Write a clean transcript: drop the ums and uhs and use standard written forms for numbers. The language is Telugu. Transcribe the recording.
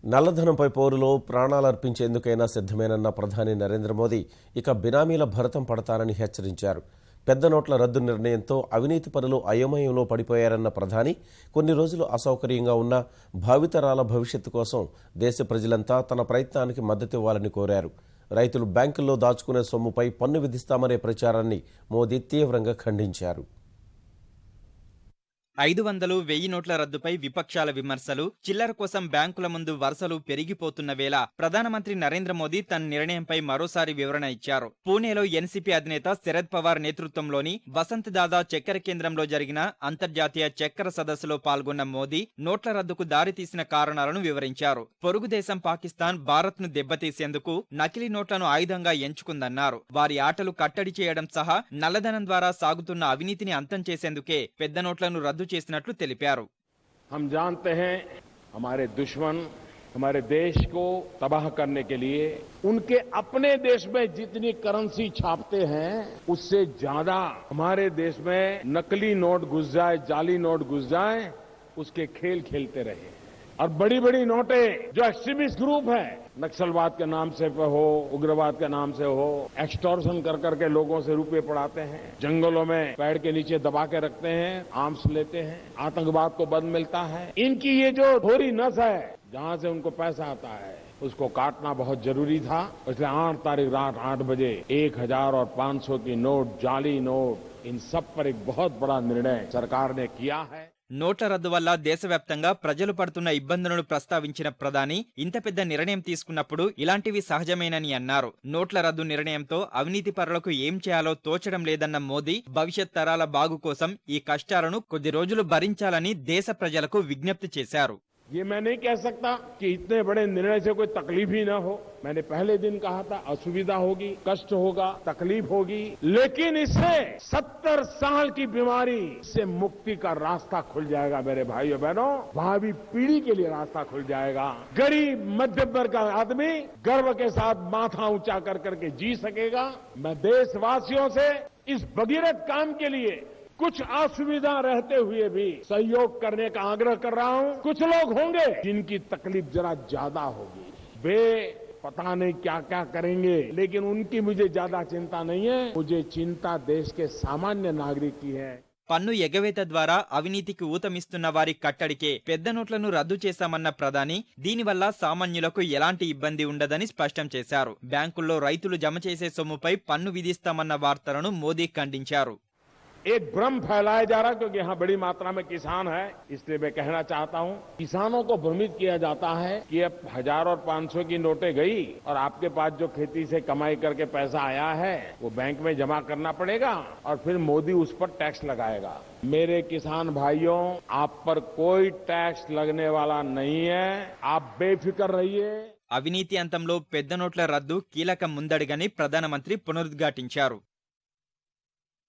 నల్లధనంపై పోరులో ప్రాణాలర్పించేందుకైనా సిద్ధమేనన్న ప్రధాని నరేంద్ర మోదీ ఇక బినామీల భరతం పడతారని హెచ్చరించారు. పెద్ద నోట్ల రద్దు నిర్ణయంతో అవినీతి పరులు అయోమయంలో పడిపోయారన్న ప్రధాని కొన్ని రోజులు అసౌకర్యంగా ఉన్న భావితరాల భవిష్యత్తు కోసం దేశ ప్రజలంతా తన ప్రయత్నానికి మద్దతివ్వాలని కోరారు. రైతులు బ్యాంకుల్లో దాచుకునే సొమ్ముపై పన్ను విధిస్తామనే ప్రచారాన్ని మోదీ తీవ్రంగా ఖండించారు. 500, 1000 నోట్ల రద్దుపై విపక్షాల విమర్శలు, చిల్లర కోసం బ్యాంకుల ముందు వరుసలు పెరిగిపోతున్న వేళ ప్రధానమంత్రి నరేంద్ర మోదీ తన నిర్ణయంపై మరోసారి వివరణ ఇచ్చారు. పూణేలో ఎన్సీపీ అధినేత శరద్ పవార్ నేతృత్వంలోని వసంత్ దాదా చక్కెర కేంద్రంలో జరిగిన అంతర్జాతీయ చక్కెర సదస్సులో పాల్గొన్న మోదీ నోట్ల రద్దుకు దారితీసిన కారణాలను వివరించారు. పొరుగు దేశం పాకిస్తాన్ భారత్ ను దెబ్బతీసేందుకు నకిలీ నోట్లను ఆయుధంగా ఎంచుకుందన్నారు. వారి ఆటలు కట్టడి చేయడం సహా నల్లధనం ద్వారా సాగుతున్న అవినీతిని అంతం చేసేందుకే పెద్ద నోట్లను రద్దు చేసినట్లు తెలిపారు. हम जानते हैं हमारे दुश्मन हमारे देश को तबाह करने के लिए उनके अपने देश में जितनी करेंसी छापते हैं उससे ज्यादा हमारे देश में नकली नोट घुस जाए, जाली नोट घुस जाए, उसके खेल खेलते रहे। और बड़ी बड़ी नोटें जो एक्सट्रीमिस्ट ग्रुप है, नक्सलवाद के नाम से हो, उग्रवाद के नाम से हो, एक्सटॉर्शन कर करके लोगों से रुपए पड़ाते हैं, जंगलों में पेड़ के नीचे दबा के रखते हैं, आर्म्स लेते हैं, आतंकवाद को बंद मिलता है। इनकी ये जो थोड़ी नस है जहां से उनको पैसा आता है उसको काटना बहुत जरूरी था। इसलिए 8 तारीख रात 8 बजे 1000 और 500 की नोट, जाली नोट, इन सब पर एक बहुत बड़ा निर्णय सरकार ने किया है। నోట్ల రద్దు వల్ల దేశవ్యాప్తంగా ప్రజలు పడుతున్న ఇబ్బందులను ప్రస్తావించిన ప్రధాని ఇంత పెద్ద నిర్ణయం తీసుకున్నప్పుడు ఇలాంటివి సహజమేనని అన్నారు. నోట్ల రద్దు నిర్ణయంతో అవినీతి పరులకు ఏం చేయాలో తోచడం లేదన్న మోదీ భవిష్యత్ తరాల బాగు కోసం ఈ కష్టాలను కొద్ది రోజులు భరించాలని దేశ ప్రజలకు విజ్ఞప్తి చేశారు. ये मैं नहीं कह सकता कि इतने बड़े निर्णय से कोई तकलीफ ही ना हो। मैंने पहले दिन कहा था असुविधा होगी, कष्ट होगा, तकलीफ होगी, लेकिन इससे 70 साल की बीमारी से मुक्ति का रास्ता खुल जाएगा। मेरे भाइयों बहनों, भावी पीढ़ी के लिए रास्ता खुल जाएगा। गरीब मध्यम वर्ग का आदमी गर्व के साथ माथा ऊंचा कर करके जी सकेगा। मैं देशवासियों से इस भगीरथ काम के लिए कुछ असुविधा रहते हुए भी सहयोग करने का आग्रह कर रहा हूं। कुछ लोग होंगे जिनकी तकलीफ जरा ज्यादा होगी, वे पता नहीं क्या क्या करेंगे, लेकिन उनकी मुझे ज्यादा चिंता नहीं है। मुझे चिंता देश के सामान्य नागरिक की है। పన్ను ఎగవేత ద్వారా అవినీతికి ఊతమిస్తున్న వారి కట్టడికే పెద్ద నోట్లను రద్దు చేశామన్న ప్రధాని దీనివల్ల సామాన్యులకు ఎలాంటి ఇబ్బంది ఉండదని స్పష్టం చేశారు. బ్యాంకుల్లో రైతులు జమ చేసే సొమ్ముపై పన్ను విధిస్తామన్న వార్తలను మోదీ ఖండించారు. एक भ्रम फैलाया जा रहा है क्योंकि यहाँ बड़ी मात्रा में किसान है, इसलिए मैं कहना चाहता हूँ किसानों को भ्रमित किया जाता है कि अब 1000 और 500 की नोटें गई और आपके पास जो खेती से कमाई करके पैसा आया है वो बैंक में जमा करना पड़ेगा और फिर मोदी उस पर टैक्स लगाएगा। मेरे किसान भाइयों, आप पर कोई टैक्स लगने वाला नहीं है, आप बेफिक्र रहिए। అవినీతి అంతంలో పెద్ద నోట్ల రద్దు కీలక ముందడుగని ప్రధానమంత్రి పునరుద్ఘాటించారు.